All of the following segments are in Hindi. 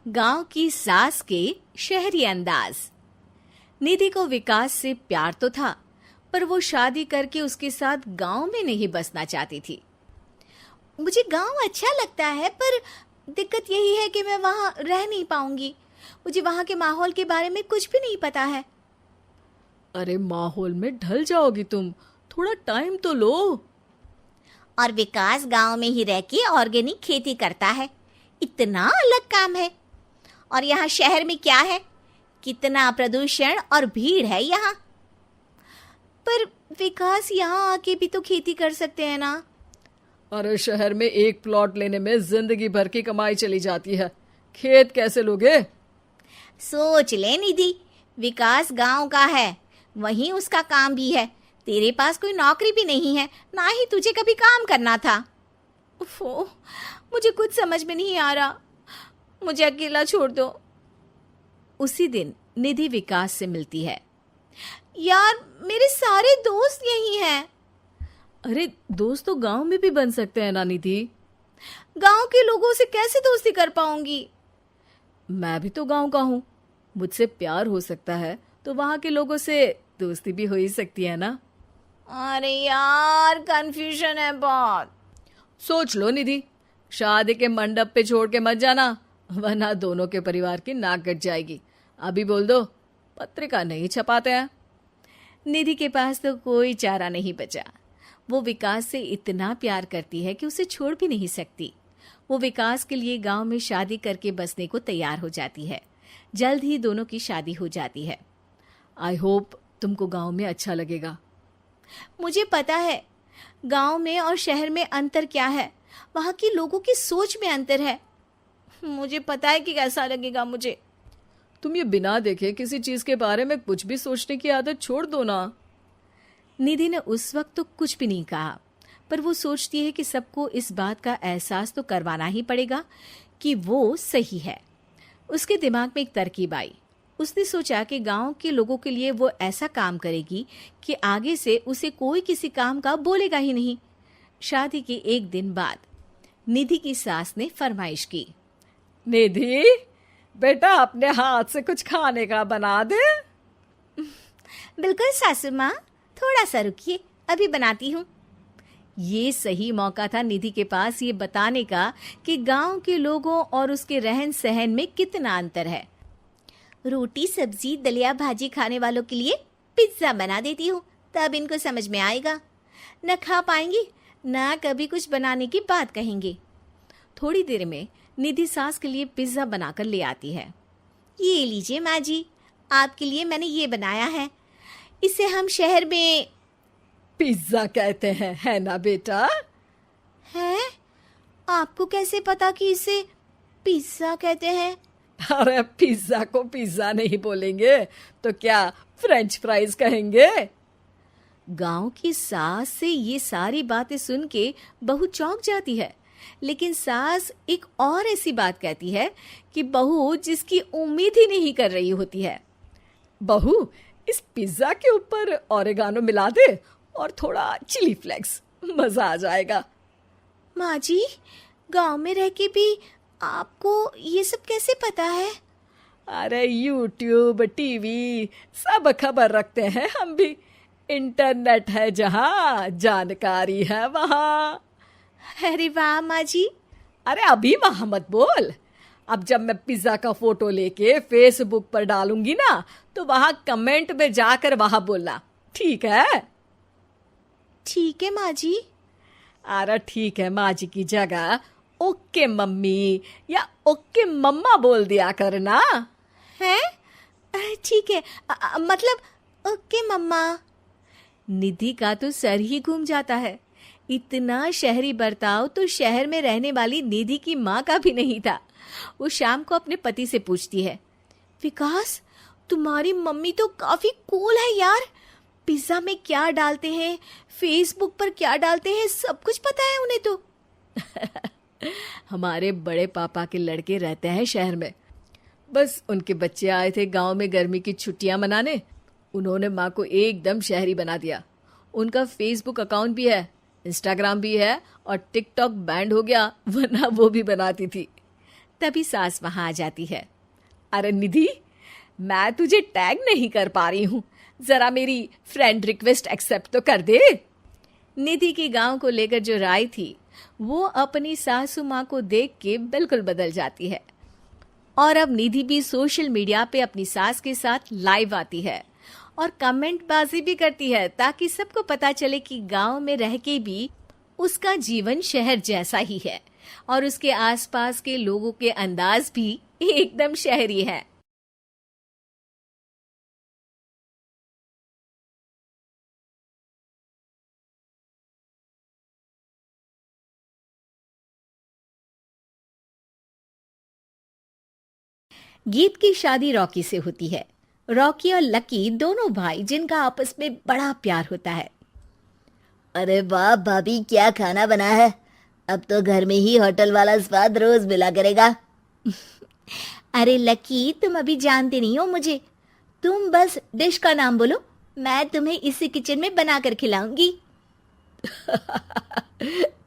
गांव की सास के शहरी अंदाज। निधि को विकास से प्यार तो था, पर वो शादी करके उसके साथ गांव में नहीं बसना चाहती थी। मुझे गांव अच्छा लगता है, पर दिक्कत यही है कि मैं वहां रह नहीं पाऊंगी। मुझे वहां के माहौल के बारे में कुछ भी नहीं पता है। अरे माहौल में ढल जाओगी तुम, थोड़ा टाइम तो लो। और विकास गांव में ही रह के ऑर्गेनिक खेती करता है, इतना अलग काम है। और यहाँ शहर में क्या है, कितना प्रदूषण और भीड़ है यहाँ। पर विकास यहाँ आके भी तो खेती कर सकते हैं ना। अरे शहर में एक प्लॉट लेने में जिंदगी भर की कमाई चली जाती है, खेत कैसे लोगे? सोच ले निधि, विकास गांव का है, वहीं उसका काम भी है। तेरे पास कोई नौकरी भी नहीं है, ना ही तुझे कभी काम करना था। उफ़ो, मुझे कुछ समझ में नहीं आ रहा, मुझे अकेला छोड़ दो। उसी दिन निधि विकास से मिलती है। यार, मेरे सारे दोस्त यही हैं। अरे दोस्त तो गांव में भी बन सकते हैं ना निधि। गांव के लोगों से कैसे दोस्ती कर पाऊंगी? मैं भी तो गांव का हूँ, मुझसे प्यार हो सकता है तो वहां के लोगों से दोस्ती भी हो ही सकती है ना। अरे यार, कंफ्यूजन है बहुत। सोच लो निधि, शादी के मंडप पे छोड़ के मत जाना, वरना दोनों के परिवार की नाक कट जाएगी। अभी बोल दो, पत्रिका नहीं छपाते हैं। निधि के पास तो कोई चारा नहीं बचा। वो विकास से इतना प्यार करती है कि उसे छोड़ भी नहीं सकती। वो विकास के लिए गांव में शादी करके बसने को तैयार हो जाती है। जल्द ही दोनों की शादी हो जाती है। आई होप तुमको गांव में अच्छा लगेगा। मुझे पता है गांव में और शहर में अंतर क्या है, वहां के लोगों की सोच में अंतर है। मुझे पता है कि कैसा लगेगा मुझे। तुम ये बिना देखे किसी चीज के बारे में कुछ भी सोचने की आदत छोड़ दो ना। निधि ने उस वक्त तो कुछ भी नहीं कहा, पर वो सोचती है कि सबको इस बात का एहसास तो करवाना ही पड़ेगा कि वो सही है। उसके दिमाग में एक तरकीब आई। उसने सोचा कि गांव के लोगों के लिए वो ऐसा काम करेगी कि आगे से उसे कोई किसी काम का बोलेगा ही नहीं। शादी के एक दिन बाद निधि की सास ने फरमाइश की। निधि बेटा, अपने हाथ से कुछ खाने का बना दे। बिल्कुल सासू माँ, थोड़ा सा रुकिए, अभी बनाती हूँ। ये सही मौका था निधि के पास ये बताने का कि गांव के लोगों और उसके रहन सहन में कितना अंतर है। रोटी सब्जी दलिया भाजी खाने वालों के लिए पिज्जा बना देती हूँ, तब इनको समझ में आएगा। न खा पाएंगी, न कभी कुछ बनाने की बात कहेंगे। थोड़ी देर में निधि सास के लिए पिज्जा बनाकर ले आती है। ये लीजिए माँ जी, आपके लिए मैंने ये बनाया है। इसे हम शहर में पिज्जा कहते हैं, है ना बेटा? है? आपको कैसे पता कि इसे पिज्जा कहते हैं? अरे पिज्जा को पिज्जा नहीं बोलेंगे तो क्या फ्रेंच फ्राइज कहेंगे? गांव की सास से ये सारी बातें सुन के बहू चौंक जाती है, लेकिन सास एक और ऐसी बात कहती है कि बहू जिसकी उम्मीद ही नहीं कर रही होती है। बहू, इस पिज्जा के ऊपर ओरेगानो मिला दे और थोड़ा चिली फ्लेक्स, मजा आ जाएगा। माँ जी, गांव में रह के भी आपको ये सब कैसे पता है? अरे यूट्यूब टीवी सब खबर रखते हैं हम भी। इंटरनेट है जहाँ, जानकारी है वहाँ। अरे वाह माँ जी। अरे अभी वहाँ मत बोल, अब जब मैं पिज्जा का फोटो लेके फेसबुक पर डालूंगी ना, तो वहाँ कमेंट में जाकर वहाँ बोलना, ठीक है? ठीक है माँ जी। अरे ठीक है माँ जी की जगह ओके मम्मी या ओके मम्मा बोल दिया करना। है? ठीक है, मतलब ओके मम्मा। निधि का तो सर ही घूम जाता है। इतना शहरी बर्ताव तो शहर में रहने वाली निधि की माँ का भी नहीं था। वो शाम को अपने पति से पूछती है, विकास, तुम्हारी मम्मी तो काफी कूल है यार। पिज्जा में क्या डालते हैं, फेसबुक पर क्या डालते हैं, सब कुछ पता है उन्हें तो। हमारे बड़े पापा के लड़के रहते हैं शहर में, बस उनके बच्चे आए थे गांव में गर्मी की छुट्टियां मनाने। उन्होंने माँ को एकदम शहरी बना दिया। उनका फेसबुक अकाउंट भी है, इंस्टाग्राम भी है और टिकटॉक बैंड हो गया, वरना वो भी बनाती थी। तभी सास वहां आ जाती है। अरे निधि, मैं तुझे टैग नहीं कर पा रही हूँ, जरा मेरी फ्रेंड रिक्वेस्ट एक्सेप्ट तो कर दे। निधि की गांव को लेकर जो राय थी वो अपनी सासू माँ को देख के बिल्कुल बदल जाती है। और अब निधि भी सोशल मीडिया पे अपनी सास के साथ लाइव आती है और कमेंट बाजी भी करती है, ताकि सबको पता चले कि गांव में रह के भी उसका जीवन शहर जैसा ही है और उसके आसपास के लोगों के अंदाज भी एकदम शहरी है। गीत की शादी रॉकी से होती है। रॉकी और लकी दोनों भाई जिनका आपस में बड़ा प्यार होता है। अरे वाह भाभी, क्या खाना बना है। अब तो घर में ही होटल वाला स्वाद रोज मिला करेगा। अरे लकी, तुम अभी जानते नहीं हो मुझे। तुम बस डिश का नाम बोलो, मैं तुम्हें इसी किचन में बनाकर खिलाऊंगी।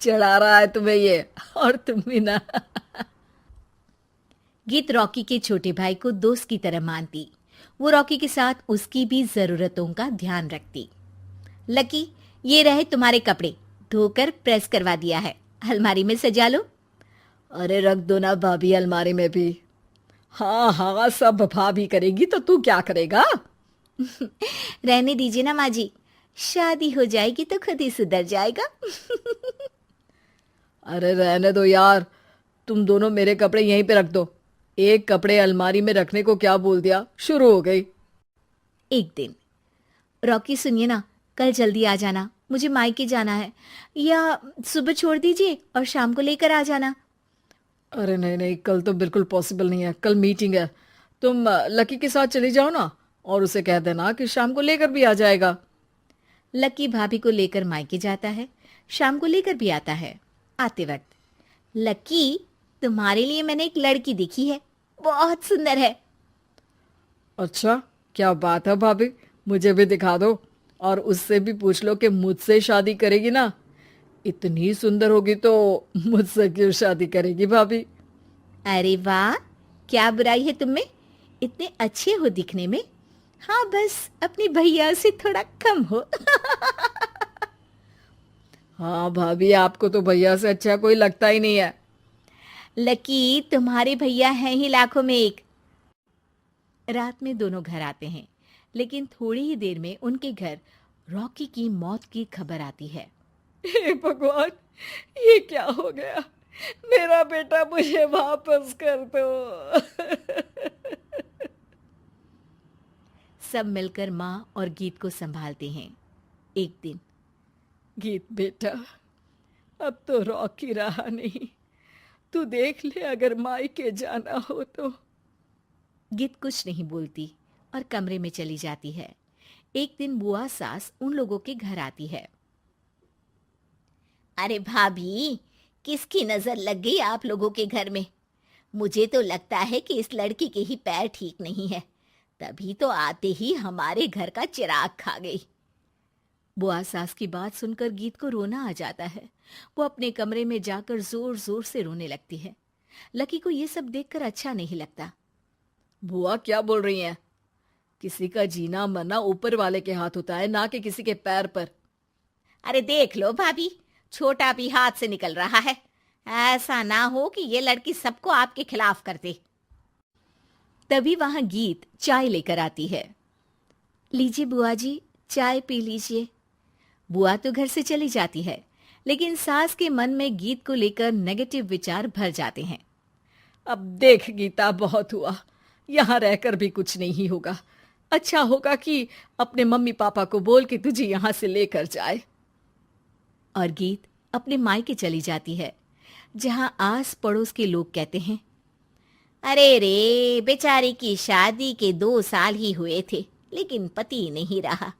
चढ़ा रहा है तुम्हें ये, और तुम भी ना। गीत रॉकी के छोटे भाई को दोस्त की तरह मानती। वो रॉकी के साथ उसकी भी जरूरतों का ध्यान रखती। लकी, ये रहे तुम्हारे कपड़े, धोकर प्रेस करवा दिया है, अलमारी में सजा लो। अरे रख दो ना भाभी अलमारी में भी। हाँ हाँ, सब भाभी करेगी तो तू क्या करेगा? रहने दीजिए ना माँ जी, शादी हो जाएगी तो खुद ही सुधर जाएगा। अरे रहने दो यार, तुम दोनों मेरे कपड़े यहीं पे रख दो। एक कपड़े अलमारी में रखने को क्या बोल दिया, शुरू हो गई। एक दिन, रॉकी सुनिए ना, कल जल्दी आ जाना, मुझे मायके जाना है, या सुबह छोड़ दीजिए और शाम को लेकर आ जाना। अरे नहीं नहीं, कल तो बिल्कुल पॉसिबल नहीं है, कल मीटिंग है। तुम लकी के साथ चली जाओ ना, और उसे कह देना कि शाम को लेकर भी आ जाएगा। लकी भाभी को लेकर मायके जाता है, शाम को लेकर भी आता है। आते वक्त, लकी, तुम्हारे लिए मैंने एक लड़की देखी है, बहुत सुंदर है। अच्छा, क्या बात है भाभी, मुझे भी दिखा दो, और उससे भी पूछ लो कि मुझसे शादी करेगी ना। इतनी सुंदर होगी तो मुझसे क्यों शादी करेगी भाभी? अरे वाह, क्या बुराई है तुम में, इतने अच्छे हो दिखने में। हाँ, बस अपने भैया से थोड़ा कम हो। हाँ भाभी, आपको तो भैया से अच्छा कोई लगता ही नहीं है। लकी, तुम्हारे भैया हैं ही लाखों में एक। रात में दोनों घर आते हैं, लेकिन थोड़ी ही देर में उनके घर रॉकी की मौत की खबर आती है। हे भगवान, ये क्या हो गया? मेरा बेटा मुझे वापस कर दो। सब मिलकर माँ और गीत को संभालते हैं। एक दिन, गीत बेटा, अब तो रॉकी रहा नहीं, तू देख ले अगर मायके जाना हो तो। गीत कुछ नहीं बोलती और कमरे में चली जाती है। एक दिन बुआ सास उन लोगों के घर आती है। अरे भाभी, किसकी नजर लग गई आप लोगों के घर में? मुझे तो लगता है कि इस लड़की के ही पैर ठीक नहीं है, तभी तो आते ही हमारे घर का चिराग खा गई। बुआ सास की बात सुनकर गीत को रोना आ जाता है। वो अपने कमरे में जाकर जोर जोर से रोने लगती है। लकी को ये सब देखकर अच्छा नहीं लगता। बुआ क्या बोल रही हैं? किसी का जीना मरना ऊपर वाले के हाथ होता है, ना कि किसी के पैर पर। अरे देख लो भाभी, छोटा भी हाथ से निकल रहा है। ऐसा ना हो कि ये लड़की सबको आपके खिलाफ कर दे। तभी वहां गीत चाय लेकर आती है। लीजिए बुआ जी, चाय पी लीजिए। बुआ तो घर से चली जाती है, लेकिन सास के मन में गीत को लेकर नेगेटिव विचार भर जाते हैं। अब देख गीता, बहुत हुआ, यहाँ रहकर भी कुछ नहीं होगा। अच्छा होगा कि अपने मम्मी पापा को बोल के तुझे यहाँ से लेकर जाए। और गीत अपने मायके चली जाती है, जहां आस पड़ोस के लोग कहते हैं, अरे रे, बेचारी की शादी के 2 साल ही हुए थे, लेकिन पति नहीं रहा।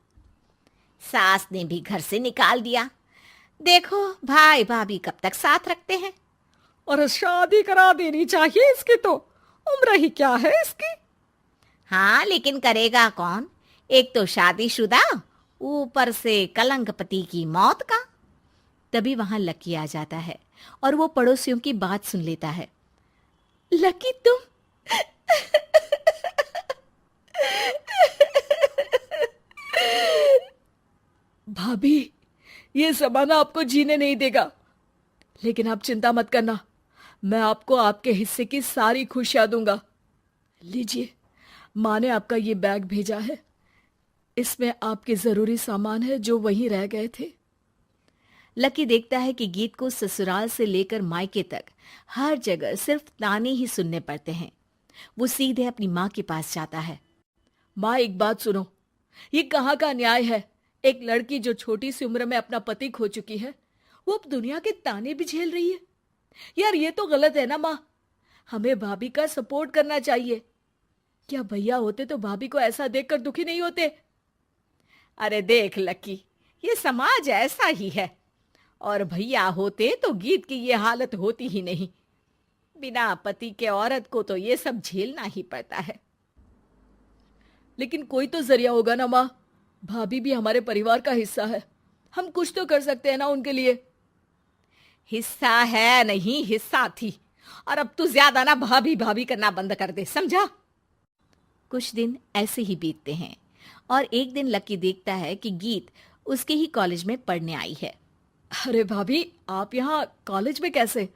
सास ने भी घर से निकाल दिया। देखो भाई भाभी कब तक साथ रखते हैं। और शादी करा देनी चाहिए इसकी, तो उम्र ही क्या है इसकी। हाँ, लेकिन करेगा कौन? एक तो शादीशुदा, ऊपर से कलंक पति की मौत का। तभी वहां लकी आ जाता है और वो पड़ोसियों की बात सुन लेता है। लकी तुम भाभी, ये जमाना आपको जीने नहीं देगा, लेकिन आप चिंता मत करना, मैं आपको आपके हिस्से की सारी खुशियां दूंगा। लीजिए, माँ ने आपका ये बैग भेजा है, इसमें आपके जरूरी सामान है जो वहीं रह गए थे। लकी देखता है कि गीत को ससुराल से लेकर मायके तक हर जगह सिर्फ ताने ही सुनने पड़ते हैं। वो सीधे अपनी माँ के पास जाता है। माँ, एक बात सुनो, ये कहाँ का न्याय है? एक लड़की जो छोटी सी उम्र में अपना पति खो चुकी है, वो अब दुनिया के ताने भी झेल रही है। यार, ये तो गलत है ना माँ। हमें भाभी का सपोर्ट करना चाहिए। क्या भैया होते तो भाभी को ऐसा देखकर दुखी नहीं होते? अरे देख लकी, ये समाज ऐसा ही है, और भैया होते तो गीत की ये हालत होती ही नहीं। बिना पति के औरत को तो ये सब झेलना ही पड़ता है। लेकिन कोई तो जरिया होगा ना माँ। भाभी भी हमारे परिवार का हिस्सा है, हम कुछ तो कर सकते हैं ना उनके लिए। हिस्सा है नहीं, हिस्सा थी, और अब तू ज्यादा ना भाभी भाभी करना बंद कर दे, समझा? कुछ दिन ऐसे ही बीतते हैं और एक दिन लकी देखता है कि गीत उसके ही कॉलेज में पढ़ने आई है। अरे भाभी, आप यहाँ कॉलेज में कैसे?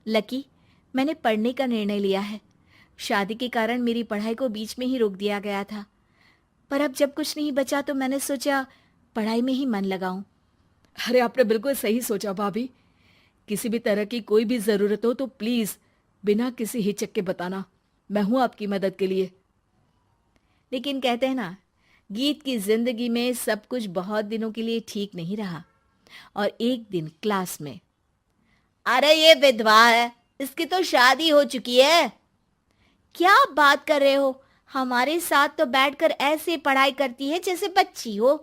लकी, मैंने पढ़ने का निर्णय लिया है। शादी के कारण मेरी पढ़ाई को बीच में ही रोक दिया गया था, पर अब जब कुछ नहीं बचा तो मैंने सोचा पढ़ाई में ही मन लगाऊं। अरे आपने बिल्कुल सही सोचा भाभी। किसी भी तरह की कोई भी जरूरत हो तो प्लीज बिना किसी हिचक के बताना, मैं हूं आपकी मदद के लिए। लेकिन कहते हैं ना, गीत की जिंदगी में सब कुछ बहुत दिनों के लिए ठीक नहीं रहा और एक दिन क्लास में, अरे ये विधवा है, इसकी तो शादी हो चुकी है। क्या बात कर रहे हो? हमारे साथ तो बैठकर ऐसे पढ़ाई करती है जैसे बच्ची हो।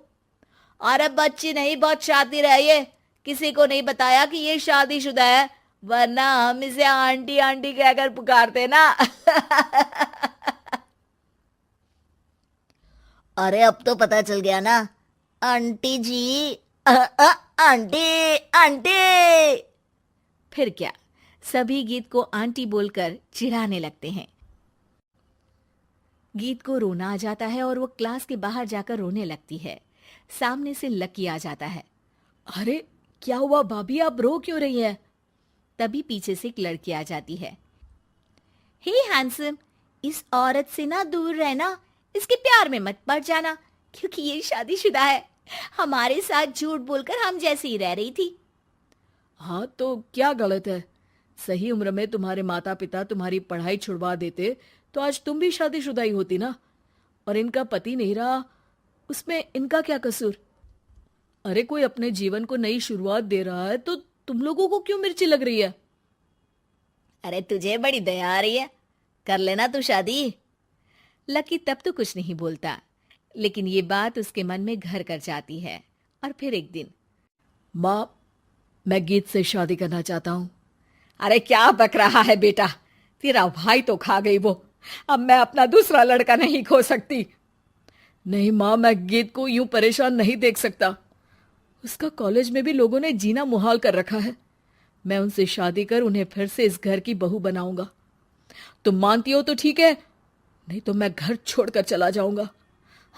अरे बच्ची नहीं, बहुत शातिर है ये। किसी को नहीं बताया कि ये शादीशुदा है, वरना हम इसे आंटी आंटी कहकर पुकारते ना। अरे अब तो पता चल गया ना, आंटी जी। Aunty aunty. फिर क्या, सभी गीत को आंटी बोलकर चिढ़ाने लगते हैं। गीत को रोना आ जाता है और वो क्लास के बाहर जाकर रोने लगती है। सामने से लकी आ जाता है। अरे क्या हुआ भाभी, आप रो क्यों रही हैं? तभी पीछे से एक लड़की आ जाती है। हे हैंडसम, इस औरत से ना दूर रहना, इसके प्यार में मत पड़ जाना, क्योंकि ये शादीशुदा है। हमारे साथ झूठ बोलकर हम जैसी ही रह रही थी। हाँ, तो क्या गलत है? सही उम्र में तुम्हारे माता पिता तुम्हारी पढ़ाई छुड़वा देते तो आज तुम भी शादीशुदा ही होती ना। और इनका पति नहीं रहा, उसमें इनका क्या कसूर? अरे कोई अपने जीवन को नई शुरुआत दे रहा है तो तुम लोगों को क्यों मिर्ची लग रही है? अरे तुझे बड़ी दया आ रही है, कर लेना तू शादी। लकी तब तो कुछ नहीं बोलता, लेकिन ये बात उसके मन में घर कर जाती है। और फिर एक दिन, माँ, मैं गीत से शादी करना चाहता हूँ। अरे क्या बक रहा है बेटा, तेरा भाई तो खा गई वो, अब मैं अपना दूसरा लड़का नहीं खो सकती। नहीं माँ, मैं गीत को यूं परेशान नहीं देख सकता। उसका कॉलेज में भी लोगों ने जीना मुहाल कर रखा है। मैं उनसे शादी कर उन्हें फिर से इस घर की बहू बनाऊंगा। तुम मानती हो तो ठीक है, नहीं तो मैं घर छोड़कर चला जाऊंगा।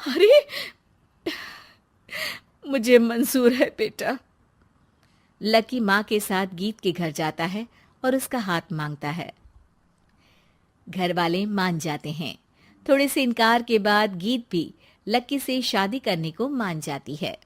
अरे मुझे मंजूर है बेटा। लकी माँ के साथ गीत के घर जाता है और उसका हाथ मांगता है। घर वाले मान जाते हैं। थोड़े से इनकार के बाद गीत भी लकी से शादी करने को मान जाती है।